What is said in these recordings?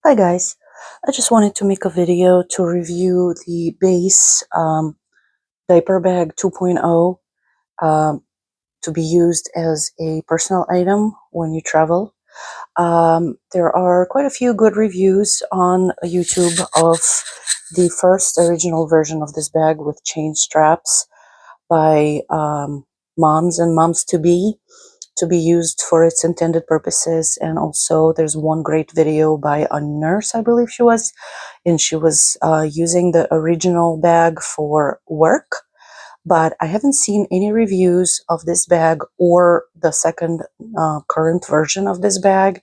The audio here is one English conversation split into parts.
Hi guys, I just wanted to make a video to review the BEIS Diaper Bag 2.0 to be used as a personal item when you travel. There are quite a few good reviews on YouTube of the first original version of this bag with chain straps by moms and moms to be used for its intended purposes. And also there's one great video by a nurse, I believe she was, and she was using the original bag for work. But I haven't seen any reviews of this bag or the second current version of this bag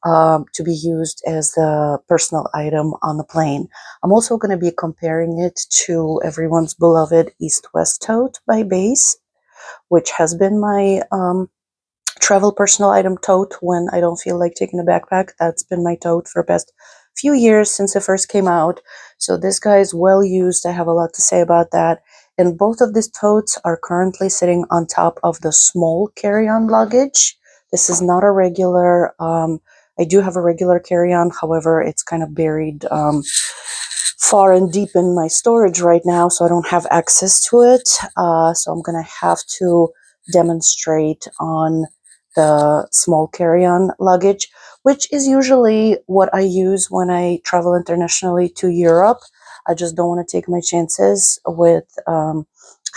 to be used as the personal item on the plane. I'm also going to be comparing it to everyone's beloved West Tote by BEIS, which has been my travel personal item tote when I don't feel like taking a backpack. That's been my tote for the past few years since it first came out. So this guy is well used. I have a lot to say about that. And both of these totes are currently sitting on top of the small carry-on luggage. This is not a regular, I do have a regular carry-on. However, it's kind of buried far and deep in my storage right now, so I don't have access to it. So I'm going to have to demonstrate on the small carry-on luggage, which is usually what I use when I travel internationally to Europe. I just don't want to take my chances with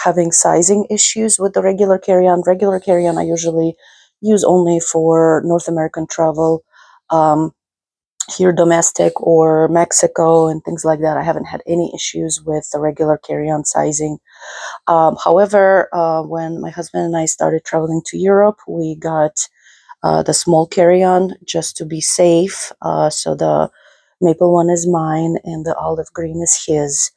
having sizing issues with the regular carry-on. Regular carry-on I usually use only for North American travel, here domestic or Mexico and things like that. I haven't had any issues with the regular carry-on sizing. However, when my husband and I started traveling to Europe, we got the small carry-on just to be safe. So the maple one is mine and the olive green is his.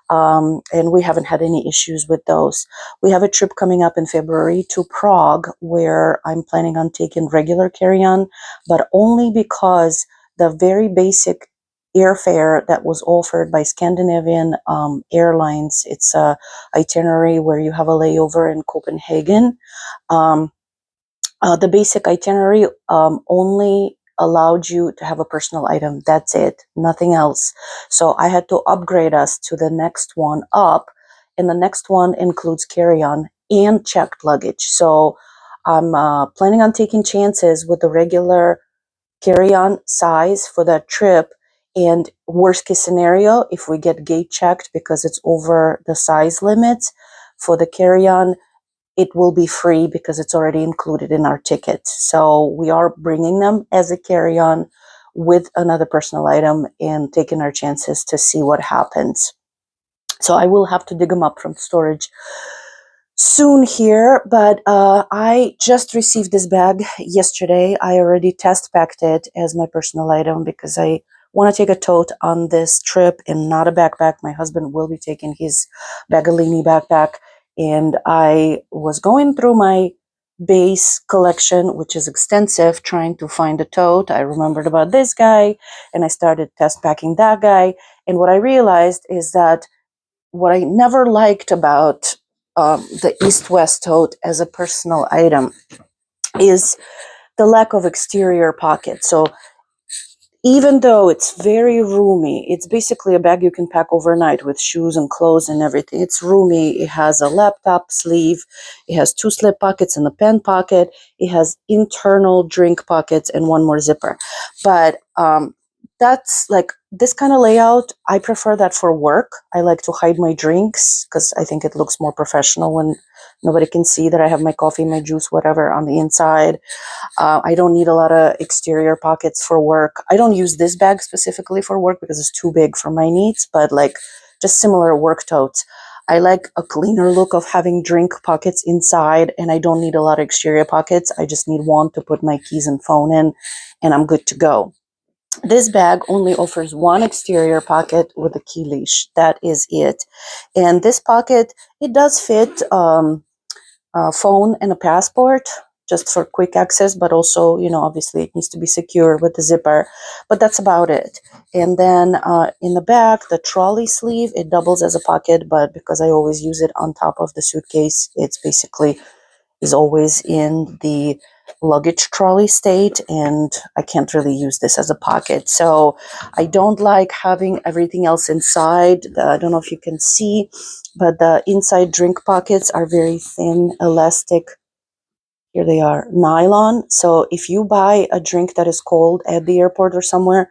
And we haven't had any issues with those. We have a trip coming up in February to Prague where I'm planning on taking regular carry-on, but only because the very basic airfare that was offered by Scandinavian Airlines, it's a itinerary where you have a layover in Copenhagen. The basic itinerary only allowed you to have a personal item. That's it, nothing else. So I had to upgrade us to the next one up, and the next one includes carry-on and checked luggage. So I'm planning on taking chances with the regular carry-on size for that trip. And worst case scenario, if we get gate checked because it's over the size limits for the carry-on, it will be free because it's already included in our ticket. So we are bringing them as a carry-on with another personal item and taking our chances to see what happens. So I will have to dig them up from storage soon here, but I just received this bag yesterday. I already test packed it as my personal item because I want to take a tote on this trip and not a backpack. My husband will be taking his Bagolini backpack, and I was going through my BEIS collection, which is extensive, trying to find a tote. I remembered about this guy and I started test packing that guy, and what I realized is that what I never liked about the West Tote as a personal item is the lack of exterior pocket. So even though it's very roomy, it's basically a bag you can pack overnight with shoes and clothes and everything. It's roomy. It has a laptop sleeve. It has 2 slip pockets and a pen pocket. It has internal drink pockets and one more zipper. But that's like this kind of layout. I prefer that for work. I like to hide my drinks because I think it looks more professional when nobody can see that I have my coffee, my juice, whatever on the inside. I don't need a lot of exterior pockets for work. I don't use this bag specifically for work because it's too big for my needs, but like just similar work totes. I like a cleaner look of having drink pockets inside, and I don't need a lot of exterior pockets. I just need one to put my keys and phone in, and I'm good to go. This bag only offers one exterior pocket with a key leash. That is it. And this pocket, it does fit a phone and a passport just for quick access, but also, you know, obviously it needs to be secure with the zipper, but that's about it. And then in the back, the trolley sleeve, it doubles as a pocket, but because I always use it on top of the suitcase, it's basically is always in the luggage trolley state, and I can't really use this as a pocket. So I don't like having everything else inside. I don't know if you can see, but the inside drink pockets are very thin, elastic. Here they are, nylon. So if you buy a drink that is cold at the airport or somewhere,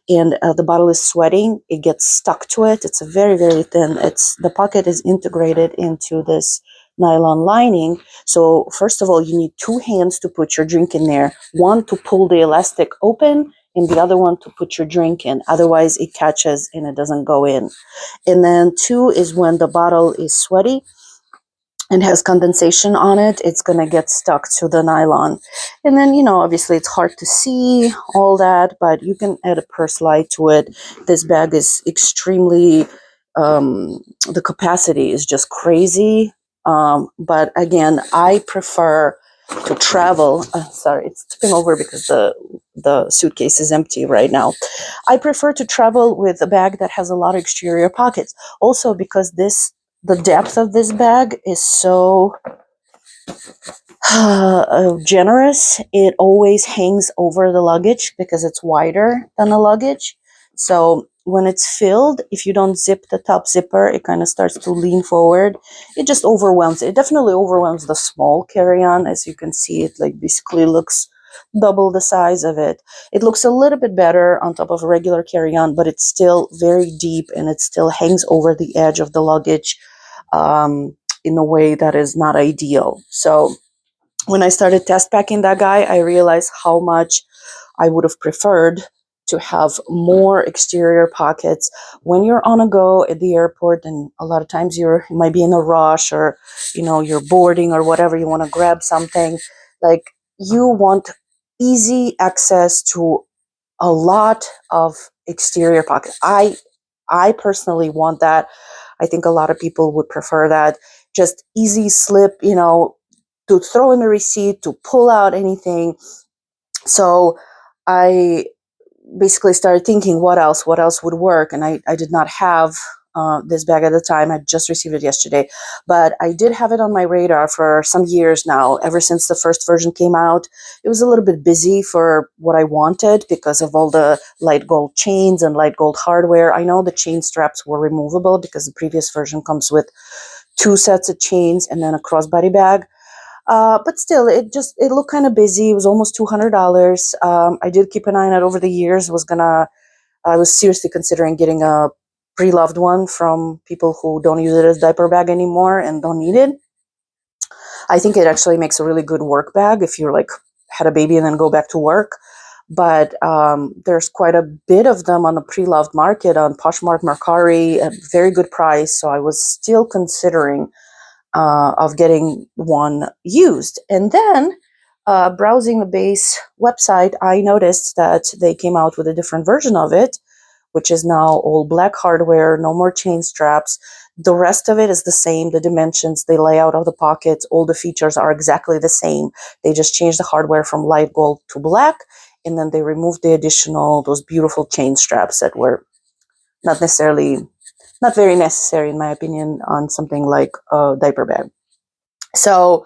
and the bottle is sweating, it gets stuck to it. It's very, very thin. The pocket is integrated into this nylon lining. So first of all, you need two hands to put your drink in there, one to pull the elastic open and the other one to put your drink in. Otherwise it catches and it doesn't go in. And then two is when the bottle is sweaty and has condensation on it, it's going to get stuck to the nylon. And then, obviously it's hard to see all that, but you can add a purse light to it. This bag is extremely, the capacity is just crazy. But again, I prefer to travel. Sorry, it's tipping over because the suitcase is empty right now. I prefer to travel with a bag that has a lot of exterior pockets. Also because the depth of this bag is so generous. It always hangs over the luggage because it's wider than the luggage. So when it's filled, if you don't zip the top zipper, it kind of starts to lean forward. It just overwhelms. It definitely overwhelms the small carry-on. As you can see, it like basically looks double the size of it. It looks a little bit better on top of a regular carry-on, but it's still very deep and it still hangs over the edge of the luggage in a way that is not ideal. So when I started test packing that guy, I realized how much I would have preferred to have more exterior pockets when you're on a go at the airport, and a lot of times you might be in a rush, or you're boarding or whatever, you want to grab something. Like, you want easy access to a lot of exterior pockets. I personally want that. I think a lot of people would prefer that. Just easy slip, to throw in a receipt, to pull out anything. So I basically started thinking, what else would work? And I did not have this bag at the time. I just received it yesterday, but I did have it on my radar for some years now. Ever since the first version came out, it was a little bit busy for what I wanted because of all the light gold chains and light gold hardware. I know the chain straps were removable because the previous version comes with 2 sets of chains and then a crossbody bag. But still, it looked kind of busy. It was almost $200. I did keep an eye on it over the years. I was seriously considering getting a pre-loved one from people who don't use it as diaper bag anymore and don't need it. I think it actually makes a really good work bag if you're like had a baby and then go back to work. But there's quite a bit of them on the pre-loved market on Poshmark, Mercari at very good price. So I was still considering of getting one used. And then browsing the BEIS website, I noticed that they came out with a different version of it, which is now all black hardware, no more chain straps. The rest of it is the same. The dimensions, the layout of the pockets, all the features are exactly the same. They just changed the hardware from light gold to black, and then they removed the additional, those beautiful chain straps that were not very necessary, in my opinion, on something like a diaper bag. So,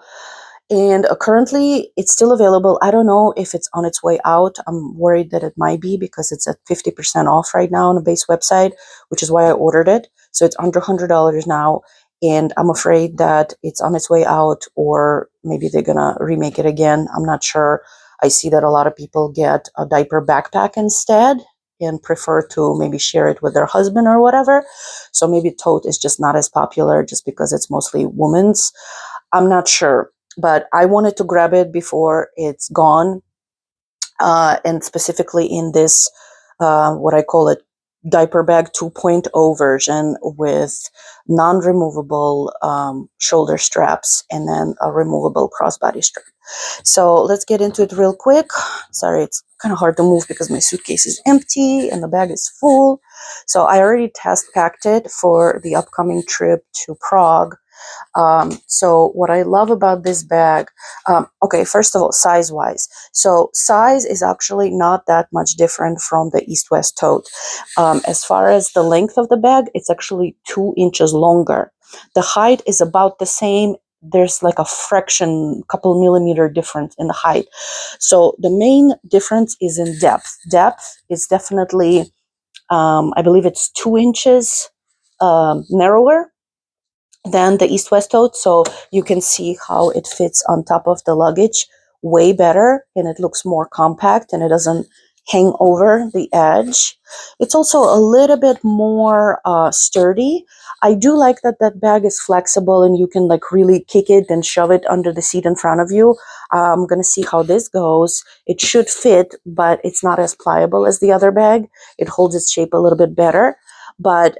and currently it's still available. I don't know if it's on its way out. I'm worried that it might be because it's at 50% off right now on the BEIS website, which is why I ordered it. So it's under $100 now. And I'm afraid that it's on its way out, or maybe they're going to remake it again. I'm not sure. I see that a lot of people get a diaper backpack instead and prefer to maybe share it with their husband or whatever. So maybe Tote is just not as popular just because it's mostly women's. I'm not sure, but I wanted to grab it before it's gone. And specifically in this, what I call it, diaper bag 2.0 version with non-removable shoulder straps and then a removable crossbody strap. So let's get into it real quick. Sorry, it's kind of hard to move because my suitcase is empty and the bag is full. So I already test packed it for the upcoming trip to Prague. So what I love about this bag, okay, first of all, size-wise. So size is actually not that much different from the East-West Tote. As far as the length of the bag, it's actually 2 inches longer. The height is about the same. there's like a fraction, couple millimeter difference in the height. So the main difference is in depth. Depth is definitely, I believe it's 2 inches narrower than the East West Tote. So you can see how it fits on top of the luggage way better, and it looks more compact and it doesn't hang over the edge. It's also a little bit more sturdy. I do like that that bag is flexible and you can like really kick it and shove it under the seat in front of you. I'm gonna see how this goes. It should fit, but it's not as pliable as the other bag. It holds its shape a little bit better, but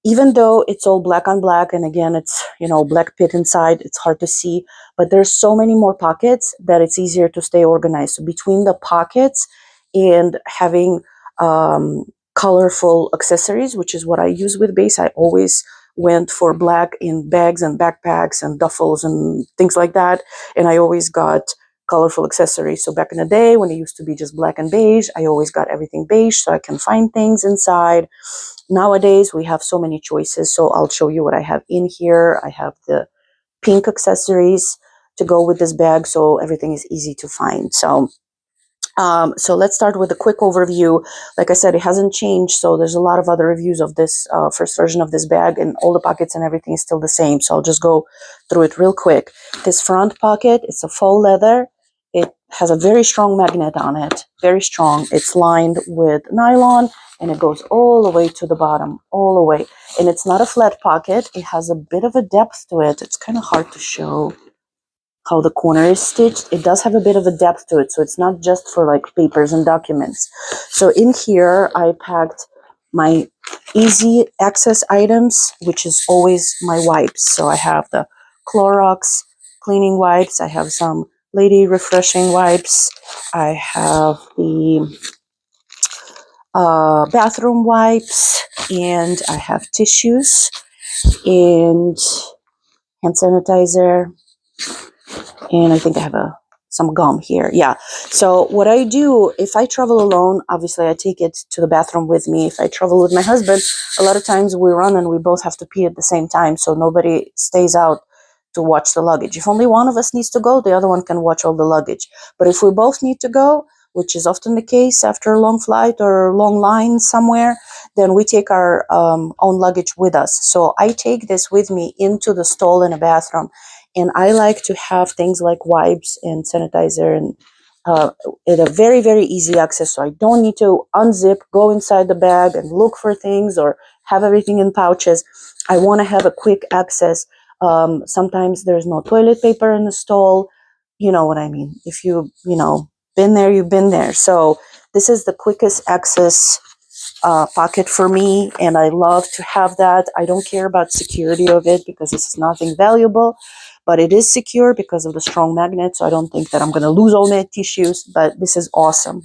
even though it's all black on black, and again, it's, you know, black pit inside, it's hard to see, but there's so many more pockets that it's easier to stay organized. So between the pockets and having colorful accessories, which is what I use with BEIS, I always went for black in bags and backpacks and duffels and things like that. And I always got colorful accessories. So back in the day when it used to be just black and beige, I always got everything beige so I can find things inside. Nowadays, we have so many choices, so I'll show you what I have in here. I have the pink accessories to go with this bag, so everything is easy to find. So let's start with a quick overview. Like I said, it hasn't changed, so there's a lot of other reviews of this first version of this bag, and all the pockets and everything is still the same, so I'll just go through it real quick. This front pocket, it's a faux leather. It has a very strong magnet on it, very strong. It's lined with nylon, and it goes all the way to the bottom, all the way. And it's not a flat pocket. It has a bit of a depth to it. It's kind of hard to show how the corner is stitched. It does have a bit of a depth to it, so it's not just for like papers and documents. So in here, I packed my easy access items, which is always my wipes. So I have the Clorox cleaning wipes. I have some lady refreshing wipes. I have the bathroom wipes, and I have tissues and hand sanitizer, and I think I have some gum here. Yeah. So what I do, if I travel alone, obviously I take it to the bathroom with me. If I travel with my husband, a lot of times we run and we both have to pee at the same time, so nobody stays out to watch the luggage. If only one of us needs to go, the other one can watch all the luggage. But if we both need to go, which is often the case after a long flight or a long line somewhere, then we take our own luggage with us. So I take this with me into the stall in a bathroom. And I like to have things like wipes and sanitizer and at a very, very easy access. So I don't need to unzip, go inside the bag and look for things or have everything in pouches. I want to have a quick access. Sometimes there's no toilet paper in the stall. You know what I mean. If you know, been there, you've been there. So this is the quickest access pocket for me, and I love to have that. I don't care about security of it because this is nothing valuable, but it is secure because of the strong magnet, so I don't think that I'm going to lose all my tissues, but this is awesome.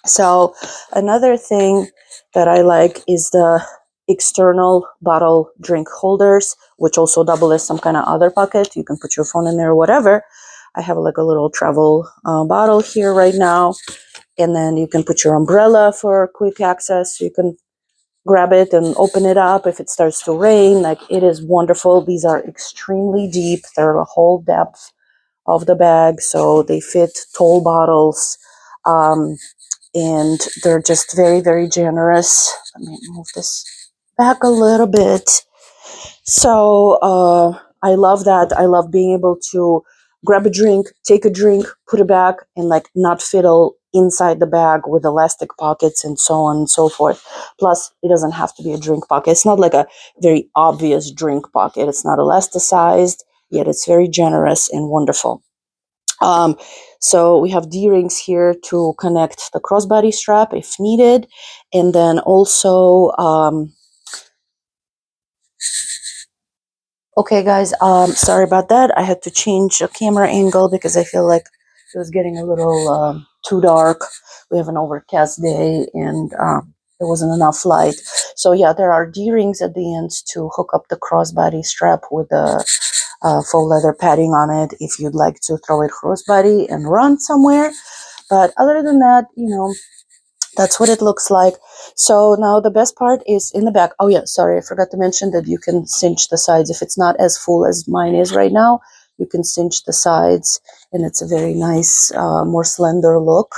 So another thing that I like is the external bottle drink holders, which also double as some kind of other pocket. You can put your phone in there or whatever. I have like a little travel bottle here right now. And then you can put your umbrella for quick access. You can grab it and open it up if it starts to rain. Like, it is wonderful. These are extremely deep. They're the whole depth of the bag, so they fit tall bottles. And they're just very, very generous. Let me move this back a little bit. So I love that. I love being able to grab a drink, take a drink, put it back, and like not fiddle inside the bag with elastic pockets and so on and so forth. Plus, it doesn't have to be a drink pocket. It's not like a very obvious drink pocket. It's not elasticized, yet it's very generous and wonderful. So we have D-rings here to connect the crossbody strap if needed. And then also, okay guys, sorry about that. I had to change the camera angle because I feel like it was getting a little too dark. We have an overcast day and there wasn't enough light. So yeah, there are D-rings at the end to hook up the crossbody strap with the faux leather padding on it if you'd like to throw it crossbody and run somewhere. But other than that, you know, That's what it looks like. So now the best part is in the back. Oh yeah, sorry, I forgot to mention that you can cinch the sides. If it's not as full as mine is right now, you can cinch the sides, and it's a very nice, more slender look.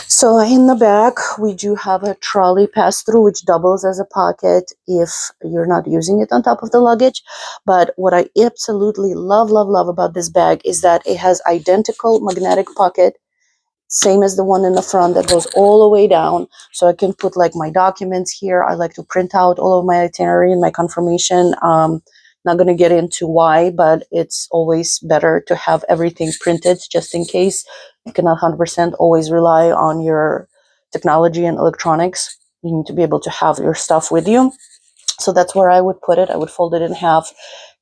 So in the back, we do have a trolley pass-through, which doubles as a pocket if you're not using it on top of the luggage. But what I absolutely love, love, love about this bag is that it has identical magnetic pocket, same as the one in the front, that goes all the way down. So I can put like my documents here. I like to print out all of my itinerary and my confirmation. Not going to get into why, but it's always better to have everything printed just in case. You cannot 100% always rely on your technology and electronics. You need to be able to have your stuff with you. So that's where I would put it. I would fold it in half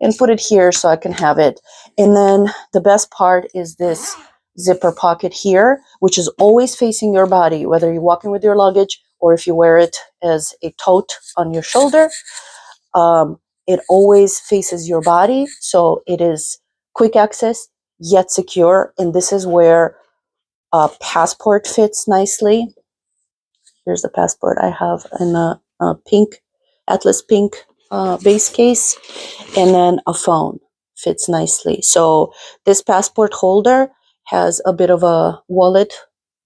and put it here so I can have it. And then the best part is this zipper pocket here, which is always facing your body, whether you're walking with your luggage or if you wear it as a tote on your shoulder. It always faces your body, so it is quick access yet secure. And this is where a passport fits nicely. Here's the passport I have in a pink, Atlas pink base case, and then a phone fits nicely. So this passport holder has a bit of a wallet,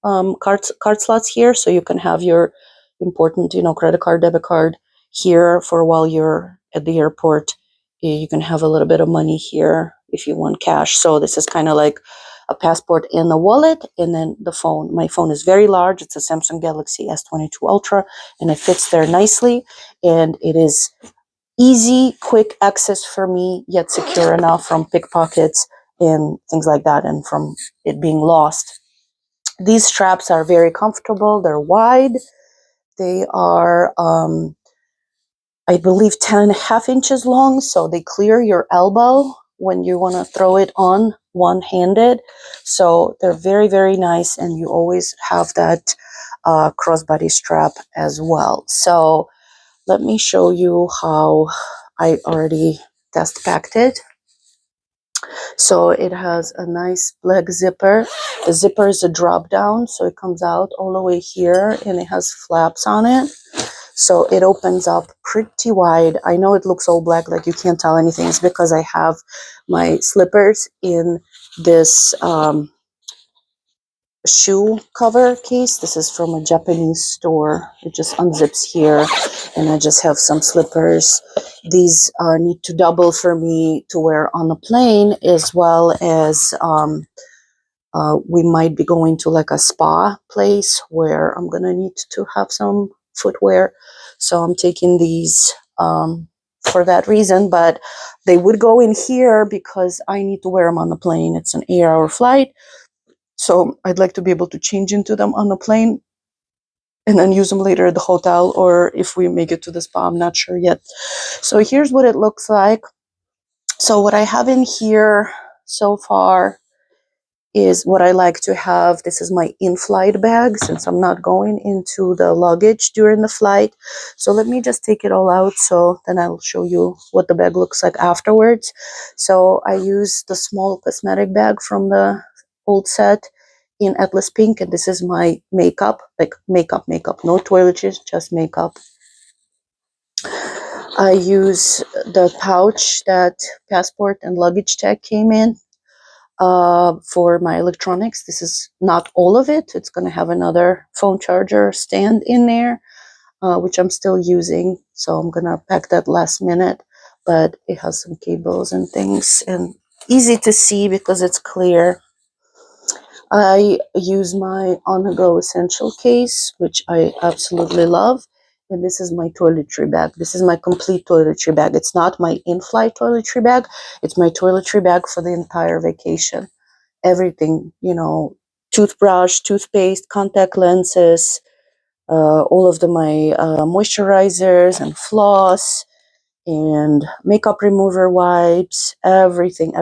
card slots here, so you can have your important, credit card, debit card here for while you're at the airport. You can have a little bit of money here if you want cash. So this is kind of like a passport in the wallet, and then the phone. My phone is very large. It's a Samsung Galaxy S22 Ultra, and it fits there nicely. And it is easy, quick access for me, yet secure enough from pickpockets and things like that, and from it being lost. These straps are very comfortable. They're wide. They are, I believe, 10.5 inches long, so they clear your elbow when you want to throw it on one-handed. So they're very, very nice, and you always have that crossbody strap as well. So let me show you how I already test packed it. So it has a nice black zipper. The zipper is a drop down, so it comes out all the way here, and it has flaps on it. So it opens up pretty wide. I know it looks all black, like you can't tell anything. It's because I have my slippers in this shoe cover case. This is from a Japanese store. It just unzips here, and I just have some slippers. These need to double for me to wear on the plane, as well as we might be going to like a spa place where I'm gonna need to have some footwear. So I'm taking these for that reason, but they would go in here because I need to wear them on the plane. It's an 8-hour flight. So I'd like to be able to change into them on the plane and then use them later at the hotel, or if we make it to the spa, I'm not sure yet. So here's what it looks like. So what I have in here so far is what I like to have. This is my in-flight bag, since I'm not going into the luggage during the flight. So let me just take it all out, so then I'll show you what the bag looks like afterwards. So I use the small cosmetic bag from the old set in Atlas Pink, and this is my makeup, like makeup, no toiletries, just makeup. I use the pouch that passport and luggage tag came in. For my electronics, this is not all of it. It's going to have another phone charger stand in there, which I'm still using. So I'm going to pack that last minute, but it has some cables and things, and easy to see because it's clear. I use my on-the-go essential case, which I absolutely love. And this is my toiletry bag. This is my complete toiletry bag. It's not my in-flight toiletry bag. It's my toiletry bag for the entire vacation. Everything, toothbrush, toothpaste, contact lenses, all of my moisturizers and floss and makeup remover wipes. Everything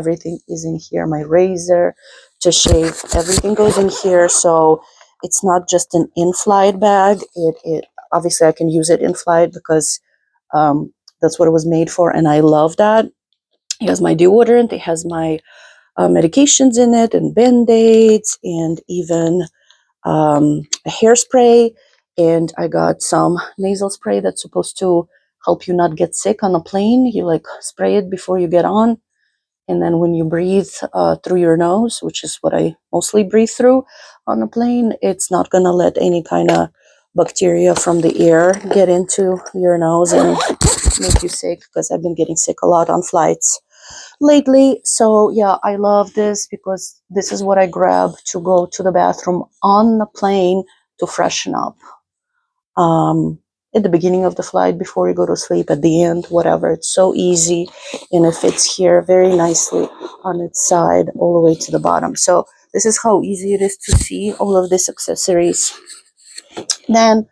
is in here. My razor to shave, everything goes in here. So it's not just an in-flight bag. It obviously I can use it in flight because that's what it was made for, and I love that. It has my deodorant, it has my medications in it, and band-aids, and even a hairspray, and I got some nasal spray that's supposed to help you not get sick on a plane. You like spray it before you get on, and then when you breathe through your nose, which is what I mostly breathe through on the plane, it's not going to let any kind of bacteria from the air get into your nose and make you sick, because I've been getting sick a lot on flights lately. So yeah, I love this because this is what I grab to go to the bathroom on the plane to freshen up. At the beginning of the flight, before you go to sleep, at the end, whatever. It's so easy, and it fits here very nicely on its side all the way to the bottom. So this is how easy it is to see all of these accessories. Then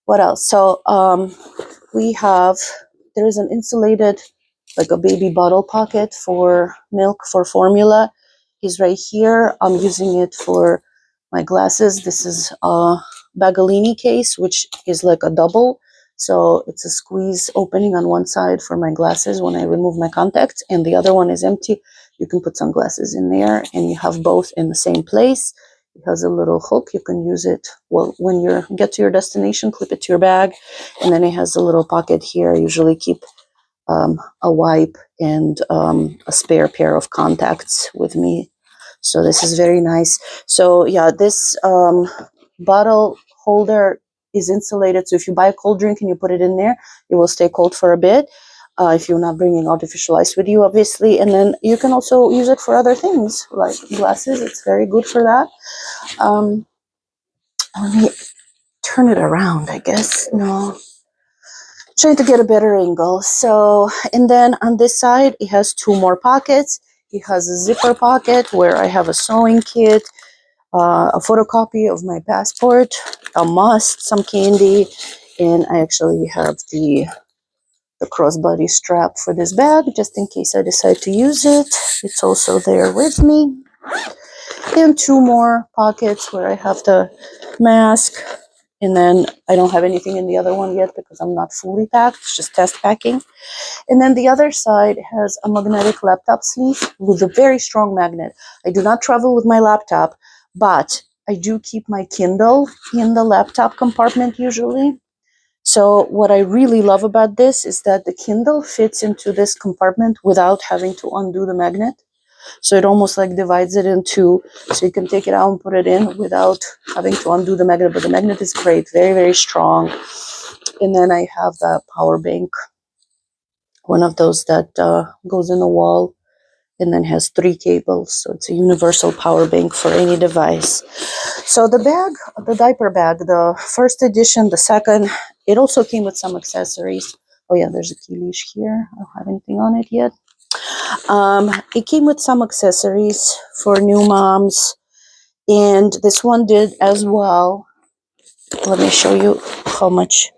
what else? So we have, there is an insulated, like a baby bottle pocket for milk, for formula, is right here. I'm using it for my glasses. This is a Bagolini case, which is like a double. So it's a squeeze opening on one side for my glasses when I remove my contacts, and the other one is empty. You can put sunglasses in there, and you have both in the same place. It has a little hook. You can use it, well, when you get to your destination, clip it to your bag. And then it has a little pocket here. I usually keep a wipe and a spare pair of contacts with me. So this is very nice. So yeah, this bottle holder is insulated. So if you buy a cold drink and you put it in there, it will stay cold for a bit. If you're not bringing artificial ice with you, obviously. And then you can also use it for other things, like glasses. It's very good for that. Let me turn it around, I guess. No. Trying to get a better angle. So, and then on this side, it has two more pockets. It has a zipper pocket where I have a sewing kit, a photocopy of my passport, a must, some candy, and I actually have the crossbody strap for this bag, just in case I decide to use it. It's also there with me. And two more pockets where I have the mask, and then I don't have anything in the other one yet because I'm not fully packed. It's just test packing. And then the other side has a magnetic laptop sleeve with a very strong magnet. I do not travel with my laptop, but I do keep my Kindle in the laptop compartment usually. So what I really love about this is that the Kindle fits into this compartment without having to undo the magnet. So it almost like divides it in two, so you can take it out and put it in without having to undo the magnet. But the magnet is great, very, very strong. And then I have the power bank, one of those that goes in the wall and then has three cables. So it's a universal power bank for any device. So the bag, the diaper bag, the first edition, the second, it also came with some accessories. Oh yeah, there's a key leash here. I don't have anything on it yet. It came with some accessories for new moms, and this one did as well. Let me show you how much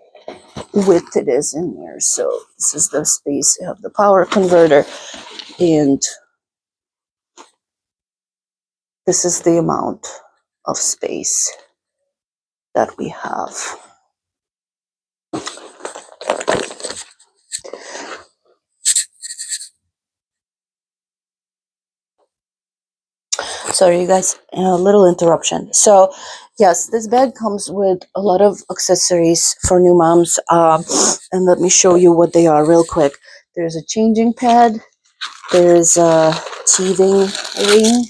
width it is in there. So this is the space. You have the power converter, and this is the amount of space that we have. Sorry, you guys, a little interruption. So, yes, this bag comes with a lot of accessories for new moms. And let me show you what they are real quick. There's a changing pad. There's a teething ring.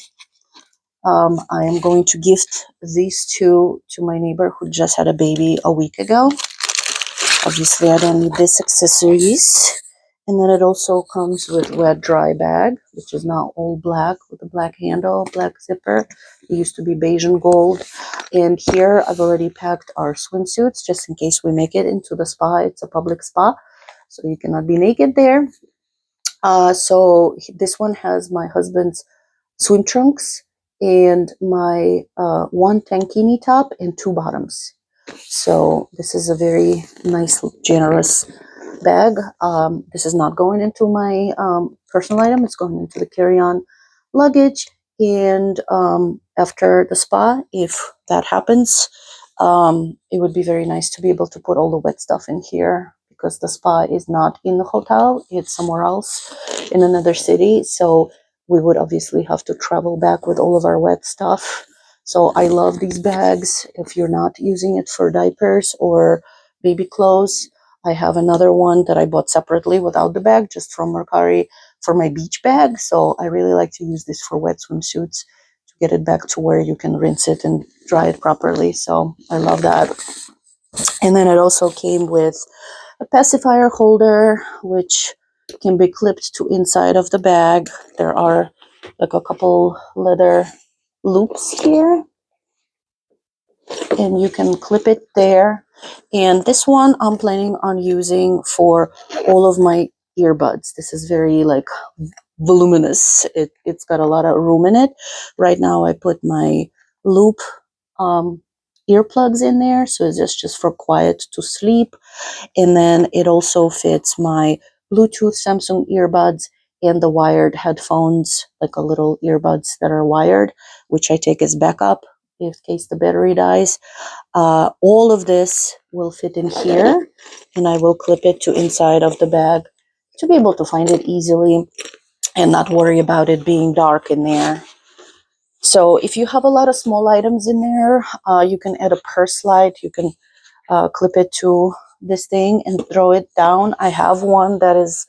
I am going to gift these two to my neighbor who just had a baby a week ago. Obviously, I don't need these accessories. And then it also comes with wet dry bag, which is now all black with a black handle, black zipper. It used to be beige and gold. And here I've already packed our swimsuits just in case we make it into the spa. It's a public spa, so you cannot be naked there. So this one has my husband's swim trunks and my one tankini top and two bottoms. So this is a very nice, generous bag. This is not going into my personal item. It's going into the carry-on luggage. And after the spa, if that happens, it would be very nice to be able to put all the wet stuff in here, because the spa is not in the hotel. It's somewhere else in another city. So we would obviously have to travel back with all of our wet stuff. So I love these bags. If you're not using it for diapers or baby clothes, I have another one that I bought separately without the bag, just from Mercari, for my beach bag. So I really like to use this for wet swimsuits to get it back to where you can rinse it and dry it properly. So I love that. And then it also came with a pacifier holder, which can be clipped to inside of the bag. There are like a couple leather loops here, and you can clip it there. And this one I'm planning on using for all of my earbuds. This is very like voluminous. It's got a lot of room in it. Right now I put my loop um, earplugs in there, so it's just for quiet to sleep. And then it also fits my Bluetooth Samsung earbuds and the wired headphones, like a little earbuds that are wired, which I take as backup in case the battery dies. All of this will fit in here, and I will clip it to inside of the bag to be able to find it easily and not worry about it being dark in there. So if you have a lot of small items in there, you can add a purse light. You can clip it to this thing and throw it down. I have one that is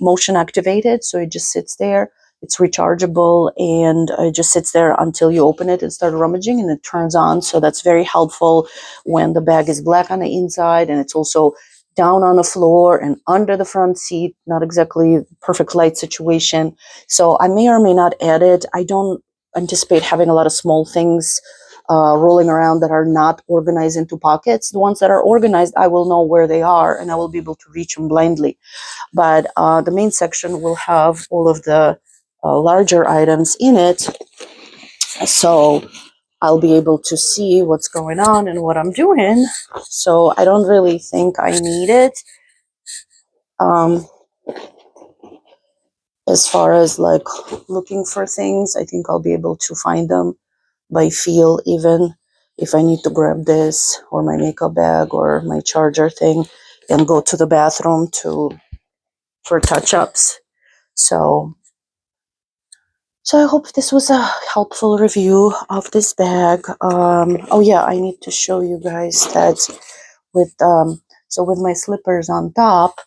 motion activated, so it just sits there. It's rechargeable, and it just sits there until you open it and start rummaging, and it turns on. So that's very helpful when the bag is black on the inside, and it's also down on the floor and under the front seat. Not exactly perfect light situation. So I may or may not add it. I don't anticipate having a lot of small things rolling around that are not organized into pockets. The ones that are organized, I will know where they are and I will be able to reach them blindly. But the main section will have all of the larger items in it. So I'll be able to see what's going on and what I'm doing. So I don't really think I need it. Um, as far as like looking for things, I think I'll be able to find them by feel, even if I need to grab this or my makeup bag or my charger thing and go to the bathroom for touch-ups. So I hope this was a helpful review of this bag. Oh yeah, I need to show you guys that with so with my slippers on top,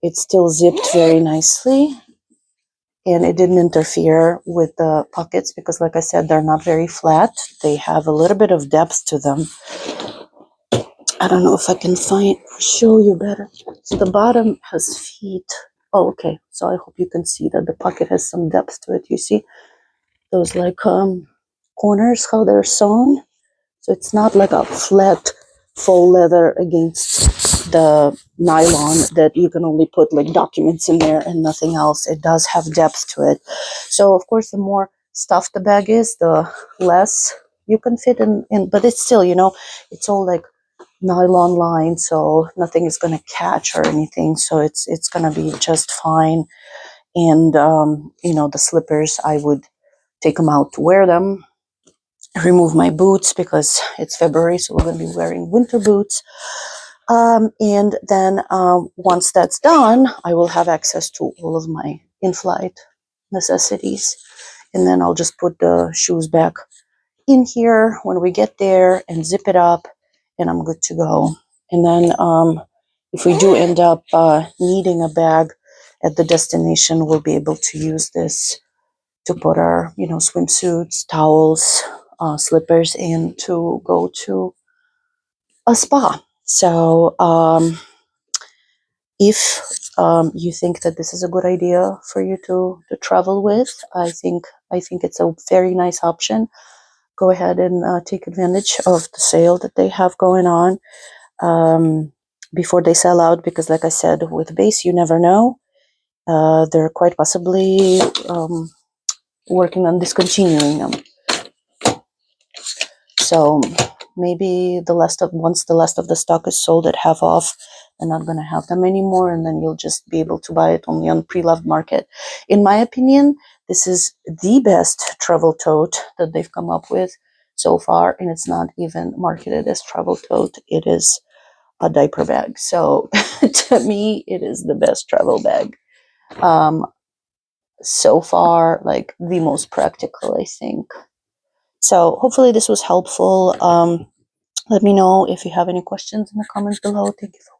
it's still zipped very nicely, and it didn't interfere with the pockets because, like I said, they're not very flat. They have a little bit of depth to them. I don't know if I can show you better. So the bottom has feet. Oh, okay. So I hope you can see that the pocket has some depth to it. You see those like corners, how they're sewn? So it's not like a flat faux leather against the nylon that you can only put like documents in there and nothing else. It does have depth to it. So of course, the more stuffed the bag is, the less you can fit in. But it's still, it's all like nylon line, so nothing is going to catch or anything. So it's going to be just fine. And the slippers, I would take them out to wear them, remove my boots because it's February, so we're going to be wearing winter boots. And then once that's done, I will have access to all of my in-flight necessities. And then I'll just put the shoes back in here when we get there and zip it up, and I'm good to go. And then if we do end up needing a bag at the destination, we'll be able to use this to put our, swimsuits, towels, slippers in to go to a spa. So if you think that this is a good idea for you to travel with, I think it's a very nice option. Go ahead and take advantage of the sale that they have going on before they sell out, because like I said, with BEIS, you never know. They're quite possibly working on discontinuing them. So maybe once the last of the stock is sold at half off, they're not going to have them anymore, and then you'll just be able to buy it only on pre-loved market. In my opinion, this is the best travel tote that they've come up with so far, and it's not even marketed as travel tote. It is a diaper bag. So to me, it is the best travel bag so far, like the most practical, I think. So hopefully this was helpful. Let me know if you have any questions in the comments below. Thank you for